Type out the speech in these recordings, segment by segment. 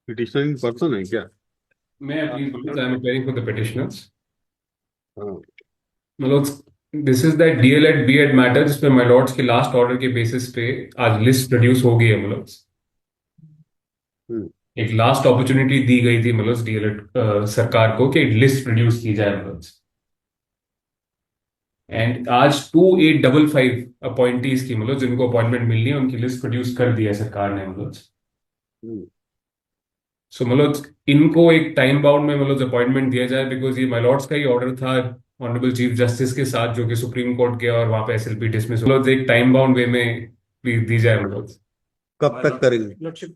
Petitioner in person है क्या? May I please note, I am appearing for the petitioners. हाँ। मतलब this is that DElEd BEd matter जिसमें my lords के last order के basis पे आज लिस्ट प्रोड्यूस हो गई है। मतलब हम्म। एक लास्ट अपॉर्चुनिटी दी गई थी मतलब डीएलएड सरकार को कि लिस्ट प्रोड्यूस की जाए मतलब। एंड आज 2855 अपॉइंटीज की मतलब जिनको अपॉइंटमेंट मिलनी है उनकी लिस्ट प्रोड्यूस कर दी है सरकार ने मतलब। हम्म। सो मतलब इनको एक टाइम बाउंड में मतलब अपॉइंटमेंट दिया जाए बिकॉज ये माय लॉर्ड्स का ही ऑर्डर था ऑनरेबल चीफ जस्टिस के साथ जो कि सुप्रीम कोर्ट गया और वहां पे एसएलपी डिसमिस मतलब एक टाइम बाउंड वे में प्लीज दी जाए मतलब। कब तक करेंगे? Lordship,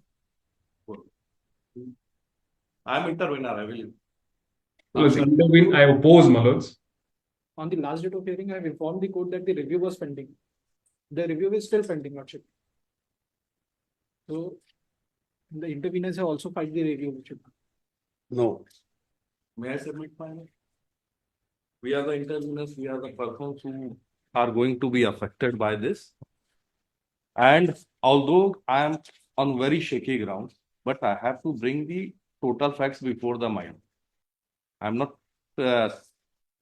I am intervener. I will answer. Intervene I oppose मतलब। On the last date of hearing, I have informed the court that the review was pending. The review is still pending, Lordship. So the interveners have also filed the review, Lordship. No. May I submit my? We are the interveners. We are the persons who are going to be affected by this. And although I am on very shaky ground, but I have to bring the total facts before the mind. I am not uh,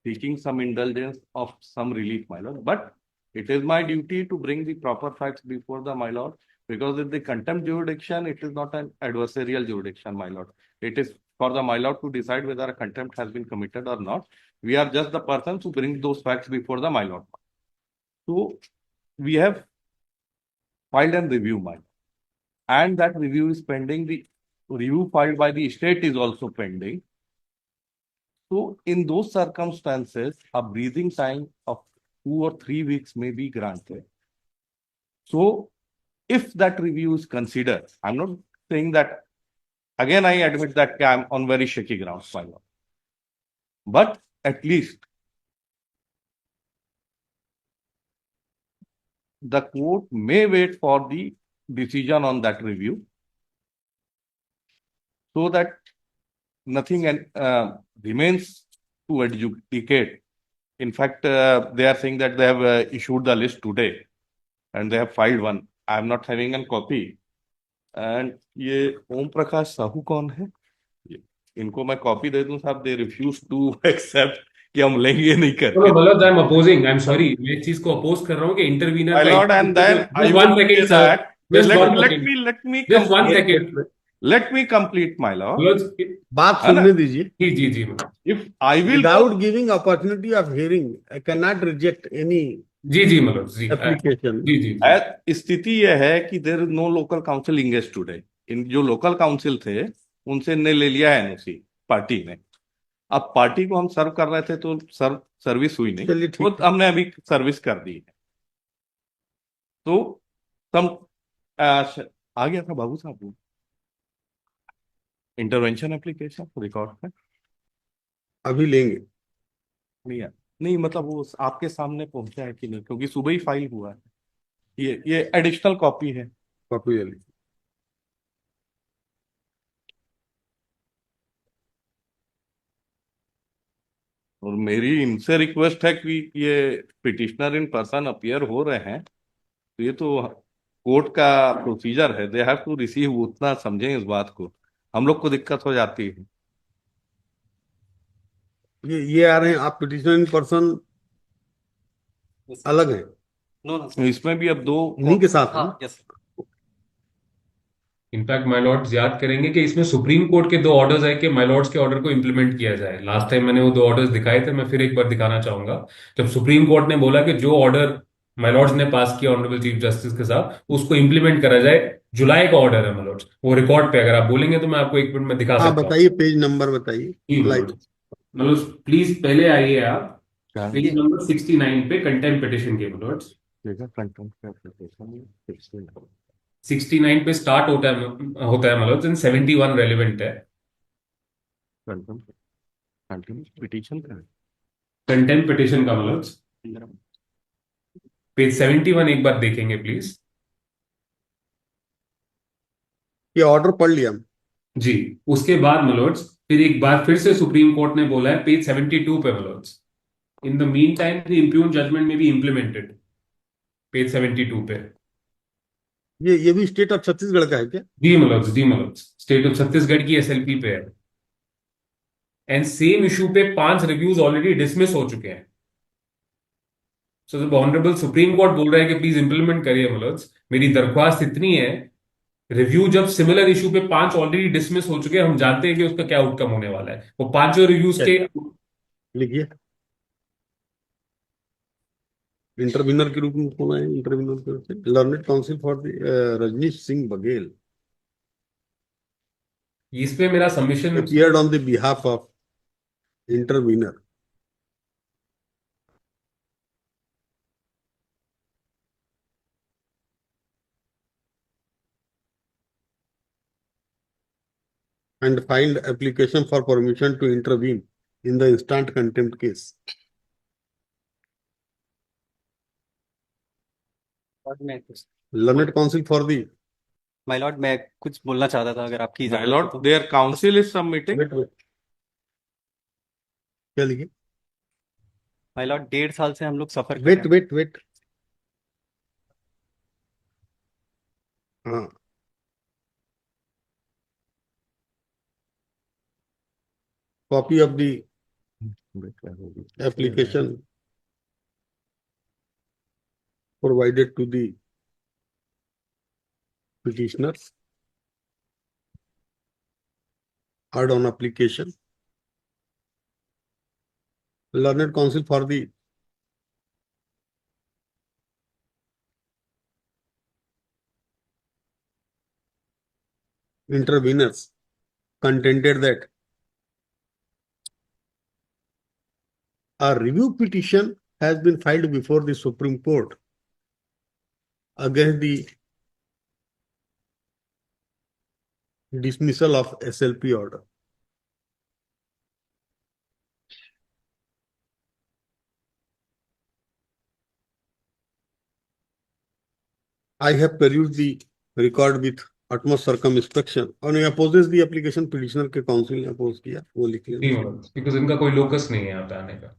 seeking some indulgence of some relief, my lord, but it is my duty to bring the proper facts before the my lord, because in the contempt jurisdiction, it is not an adversarial jurisdiction, my lord. It is for the my lord to decide whether a contempt has been committed or not. We are just the persons who bring those facts before the my lord. So we have filed and review, my lord. And that review is pending. The review filed by the state is also pending. So in those circumstances, a breathing time of 2 or 3 weeks may be granted. So if that review is considered, I'm not saying that, again, I admit that I'm on very shaky grounds, my lord. But at least the court may wait for the decision on that review so that nothing remains to adjudicate. In fact, they are saying that they have issued the list today and they have filed one. I'm not having a copy. And ये ओम प्रकाश साहू कौन है? इनको मैं copy दे दूं साहब, they refuse to accept कि हम लेंगे नहीं चलो करके। मतलब I am opposing, I am sorry, मैं इस चीज को अपोज कर रहा हूँ कि इंटरवीनर माय का lord, and then I just would one sec second sir, that just one second, let me just one second let me complete my lord, मतलब। बात है ना? सुनने दीजिए। जी जी जी if I will go, without giving opportunity of hearing I can not reject any जी जी मतलब जी एप्लीकेशन। जी जी जी। स्थिति यह है कि there is no local council engage today. In जो लोकल काउंसिल थे उनसे ने ले लिया है एनओसी पार्टी ने। अब पार्टी को हम सर्व कर रहे थे तो सर्विस हुई नहीं, चलिए वो ठीक है। हमने अभी सर्विस कर दी है। तो सम आ गया था बाबू साहब इंटरवेंशन एप्लीकेशन रिकॉर्ड में। अभी लेंगे। नहीं है, नहीं मतलब वो आपके सामने पहुंचा है कि नहीं, क्योंकि सुबह ही फाइल हुआ है। ये एडिशनल कॉपी है। कॉपी ले लीजिए। और मेरी इनसे रिक्वेस्ट है कि ये पिटिशनर इन पर्सन अपीयर हो रहे हैं तो ये तो कोर्ट का प्रोसीजर है, दे हैव टू रिसीव, उतना समझें इस बात को। हम लोग को दिक्कत हो जाती है। ये आ रहे हैं, आप पिटिशनर इन पर्सन अलग है, नो नो, इसमें भी अब दो इन्हीं के साथ है। हाँ, यस। इनफैक्ट माय लॉर्ड्स याद करेंगे कि इसमें सुप्रीम कोर्ट के दो ऑर्डर्स है कि माय लॉर्ड्स के ऑर्डर को इंप्लीमेंट किया जाए। लास्ट टाइम मैंने वो दो ऑर्डर्स दिखाए थे, मैं फिर एक बार दिखाना चाहूंगा। जब सुप्रीम कोर्ट ने बोला कि जो ऑर्डर माय लॉर्ड्स ने पास किया ऑनरेबल चीफ जस्टिस के साथ उसको इंप्लीमेंट करा जाए। जुलाई का ऑर्डर है माय लॉर्ड्स, वो रिकॉर्ड पे अगर आप बोलेंगे तो मैं आपको एक मिनट में दिखा हाँ सकता हूँ। बताइए, पेज नंबर बताइए। जी लाइक मतलब, प्लीज पहले आइए आप क्या पेज नंबर 69 पे कंटेम्प्ट पिटिशन के मतलब। देखा कंटेंट का एप्लीकेशन 69 पे स्टार्ट होता है मतलब 71 रेलिवेंट है। कंटेंट कंटेंट पिटीशन का कंटेम्प्ट पिटिशन का मतलब पेज 71 एक बार देखेंगे प्लीज। ये ऑर्डर पढ़ लिया हम। जी, उसके बाद मलोड्स फिर एक बार फिर से सुप्रीम कोर्ट ने बोला है पेज 72 पे मलोड्स, in the meantime the impugned judgment में बी इम्प्लीमेंटेड, पेज 72 पे। ये भी स्टेट ऑफ छत्तीसगढ़ का है क्या? जी मतलब स्टेट ऑफ छत्तीसगढ़ की एसएलपी पे है, एंड सेम इशू पे 5 रिव्यूज ऑलरेडी डिसमिस हो चुके हैं। सो जब ऑनरेबल सुप्रीम कोर्ट बोल रहा है कि प्लीज इंप्लीमेंट करिए मतलब, मेरी दरख्वास्त इतनी है, रिव्यू जब सिमिलर इशू पे 5 ऑलरेडी डिसमिस हो चुके हैं, हम जानते हैं कि उसका क्या आउटकम होने वाला है, वो पांचों रिव्यूज के। लिखिए, इंटरविनर के रूप में कौन है? इंटरविनर के रूप में learned counsel for the Rajneesh Singh Baghel इस पे मेरा submission appeared on the behalf of intervener. And filed application for permission to intervene in the instant contempt case. Lord मैं कुछ Learned counsel for the my Lord मैं कुछ बोलना चाहता था, अगर आपकी My इजाजत हो lord, तो। their counsel is submitting. wait. क्या लिखे? माय लॉर्ड 1.5 साल से हम लोग सफर कर रहे हैं। Wait. हाँ, copy of the application provided to the petitioners. Add on application. Learned counsel for the interveners contended that a review petition has been filed before the Supreme Court against the dismissal of SLP order. I have perused the record with utmost circumspection and opposes the application petitioner के council ने oppose किया, वो लिख जी लिया. मतलब because इनका कोई locus नहीं है यहाँ पे आने का।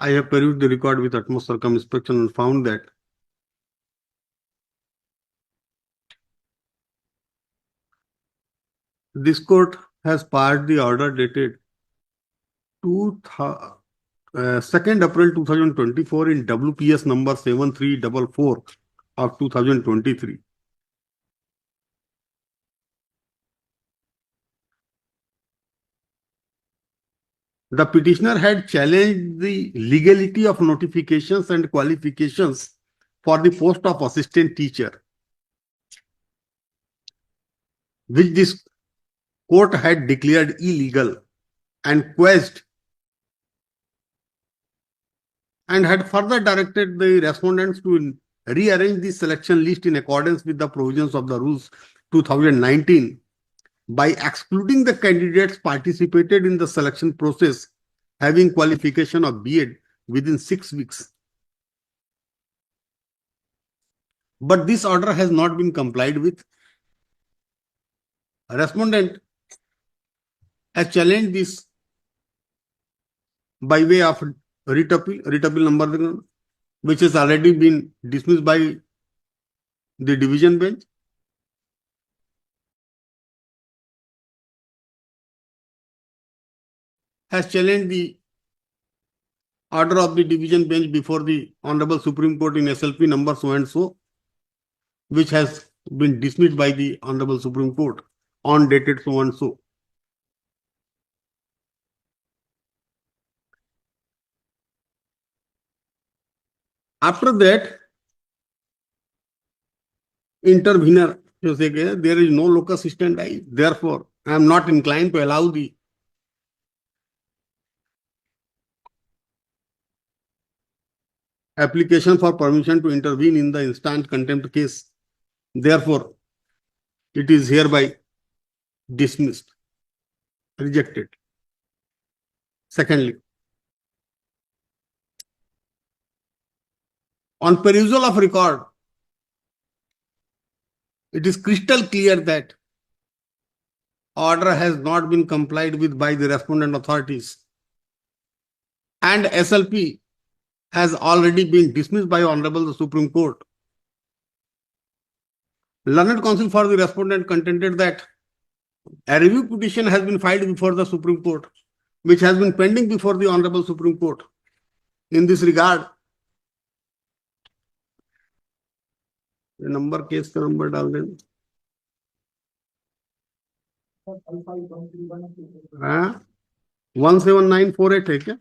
I have perused the record with utmost circumspection and found that this court has passed the order dated 2nd April 2024 in WPS number 7344 of 2023. The petitioner had challenged the legality of notifications and qualifications for the post of assistant teacher, which this court had declared illegal and quashed, and had further directed the respondents to rearrange the selection list in accordance with the provisions of the rules 2019 by excluding the candidates participated in the selection process having qualification of B.Ed within 6 weeks. But this order has not been complied with. A respondent has challenged this by way of writ appeal number, which has already been dismissed by the division bench. Has challenged the order of the division bench before the Honorable Supreme Court in SLP number so and so, which has been dismissed by the Honorable Supreme Court on dated so and so. After that, intervener there is no locus standi, therefore I am not inclined to allow the application for permission to intervene in the instant contempt case. Therefore, it is hereby dismissed, rejected. Secondly, on perusal of record, it is crystal clear that order has not been complied with by the respondent authorities, and SLP has already been dismissed by Honorable the Supreme Court Learned counsel for the respondent contended that a review petition has been filed before the Supreme Court, which has been pending before the Honorable Supreme Court. In this regard, number case का number डाल दें, हाँ 17948 है क्या?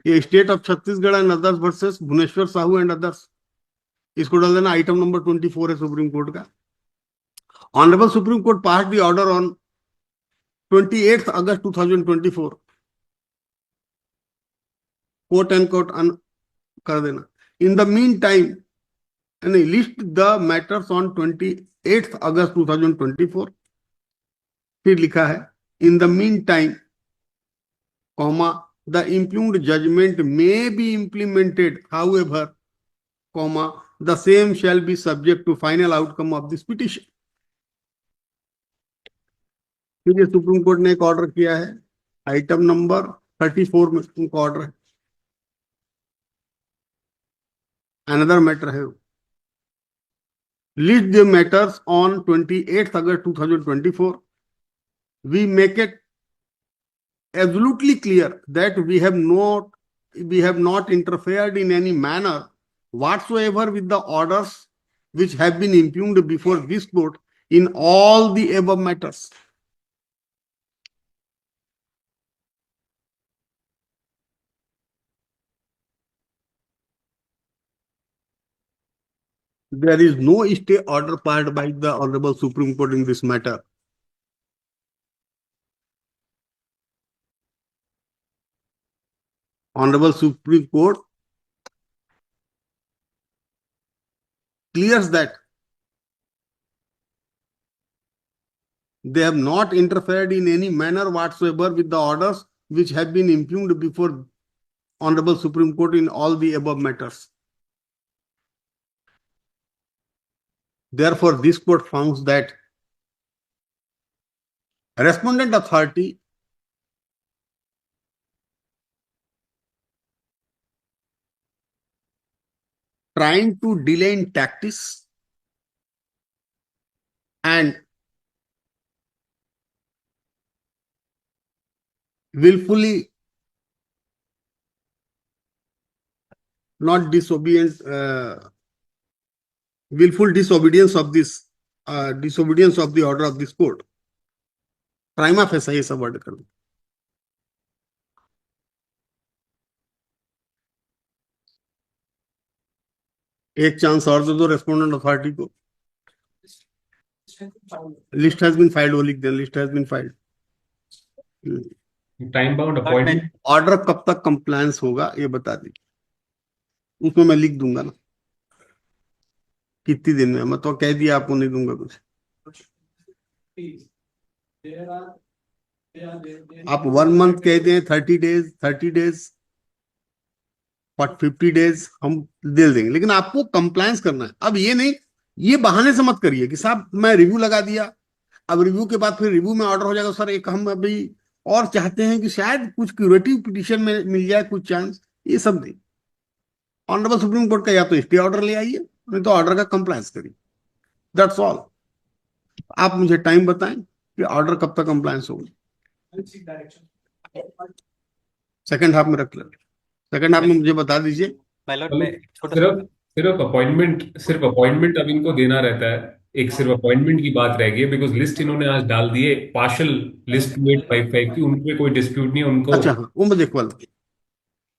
ये state of Chhattisgarh and others versus Bhubaneswar Sahu and others, इसको डाल देना। आइटम नंबर 24 है सुप्रीम कोर्ट का। Honourable supreme court pass the order on 28 August 2024, quote and quote कर देना। In the meantime list the matters on 28 August 2024, फिर लिखा है in the meantime comma the impugned judgment may be implemented however comma the same shall be subject to final outcome of this petition। फिर ये supreme court ने एक order किया है, item number 34 में उनका ऑर्डर है। अनदर मैटर है, list the matters on 28 August 2024, we make it absolutely clear that we have not interfered in any manner whatsoever with the orders which have been impugned before this court in all the above matters। There is no stay order passed by the Honorable Supreme Court in this matter। Honorable Supreme Court clears that they have not interfered in any manner whatsoever with the orders which have been impugned before Honorable Supreme Court in all the above matters। Therefore, this court finds that respondent authority trying to delay in tactics and willfully not disobedient, willful disobedience of this disobedience of the order of this court, prima facie ये सब word कर दो। एक chance और दे दो respondent authority को। List has been filed, वो लिख दें, list has been filed. Time bound appointment order कब तक कंप्लायंस होगा ये बता दीजिए, उसमें मैं लिख दूंगा ना कितनी दिन में। मैं तो कह दिया आपको नहीं दूंगा कुछ। आप 1 मंथ कह दें, 30 डेज 50 डेज हम दे देंगे, लेकिन आपको कंप्लायंस करना है। अब ये नहीं, ये बहाने से मत करिए कि साहब मैं रिव्यू लगा दिया, अब रिव्यू के बाद फिर रिव्यू में ऑर्डर हो जाएगा। सर एक हम अभी और चाहते हैं कि शायद कुछ क्यूरेटिव पिटीशन में मिल जाए कुछ चांस, ये सब नहीं। ऑनरेबल सुप्रीम कोर्ट का या तो स्टे ऑर्डर ले आइए, नहीं तो ऑर्डर का कंप्लायंस करिए, दैट्स ऑल। आप मुझे टाइम बताएं कि ऑर्डर कब तक कंप्लायंस होगा। सेकंड हाफ में रख लें, सेकंड हाफ में मुझे बता दीजिए। माय लॉर्ड मैं छोटा सिर्फ अपॉइंटमेंट अब इनको देना रहता है। एक सिर्फ अपॉइंटमेंट की बात रह गई है, बिकॉज लिस्ट इन्होंने आज डाल दी है पार्शियल लिस्ट 2855 की, उनपे कोई डिस्प्यूट नहीं है उनको। अच्छा हाँ, वो मैं देखवा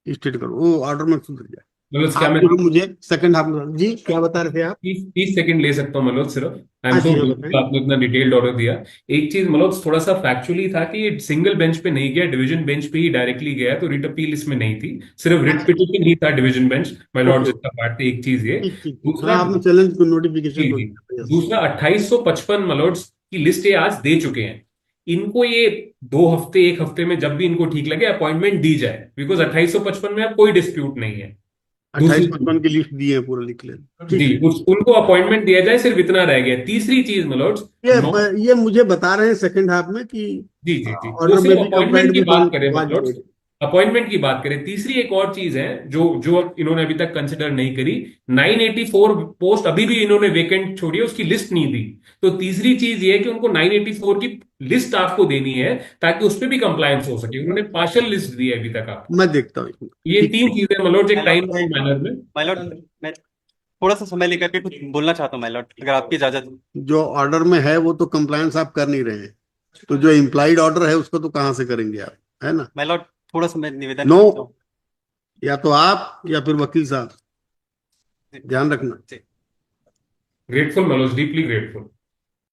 स्टेट करो, वो ऑर्डर में सुधर जाए। मतलब क्या आप मैं जो मुझे सेकंड हाफ में जी क्या बता रहे थे आप? 30 सेकंड ले सकता हूँ मनोज सिर्फ। आई एम हाँ सो जी, बताएं। आपने इतना डिटेल्ड ऑर्डर दिया। एक चीज मनोज थोड़ा सा फैक्चुअली था कि ये सिंगल बेंच पे नहीं गया, डिवीजन बेंच पे ही डायरेक्टली गया, तो रिट अपील इसमें नहीं थी, सिर्फ रिट पिटीशन ही था डिवीजन बेंच। माय लॉर्ड का पार्ट एक चीज ये। ठीक ठीक, दूसरा हाँ, आपने चैलेंज को नोटिफिकेशन जी, तो जी। दिया था। दूसरा 2855 मलॉर्ड्स की लिस्ट ये आज दे चुके हैं। इनको ये 2 हफ्ते 1 हफ्ते में जब भी इनको ठीक लगे अपॉइंटमेंट दी जाए, बिकॉज 2855 में अब कोई डिस्प्यूट नहीं है। 2855 की लिस्ट दी है, पूरा लिख लें। ठीक जी, है। उनको अपॉइंटमेंट दिया जाए, सिर्फ इतना रह गया। तीसरी चीज मलॉर्ड्स, ये मुझे बता रहे हैं सेकंड हाफ में कि जी जी जी, वो ऑर्डर में सिर्फ भी अपॉइंटमेंट कंप्लेंट की भी बात करें हाँ मलॉर्ड्स। जी, अपॉइंटमेंट की बात करें, तीसरी एक और चीज है जो जो इन्होंने अभी तक कंसिडर नहीं करी, 984 पोस्ट अभी भी इन्होंने वेकेंट छोड़ी है, उसकी लिस्ट नहीं दी। तो तीसरी चीज ये है कि उनको 984 की लिस्ट आपको देनी है ताकि उस पर भी कंप्लायंस हो सके। उन्होंने पार्शियल लिस्ट दी है अभी तक आपको। मैं देखता हूँ। ये ठीक तीन ठीक। चीजें मतलब एक My टाइम lord, मैनर में। माय लॉर्ड, मैं थोड़ा सा समय लेकर के कुछ बोलना चाहता हूँ माय लॉर्ड, अगर आपकी इजाजत हो। जो ऑर्डर में है वो तो कंप्लायंस आप कर नहीं रहे हैं, तो जो इम्प्लाइड ऑर्डर है उसको तो कहाँ से करेंगे आप, है ना? माय लॉर्ड, थोड़ा सा मैं निवेदन No. करता हूँ। या तो आप या फिर वकील साहब, ध्यान रखना। Grateful Manoj, deeply grateful.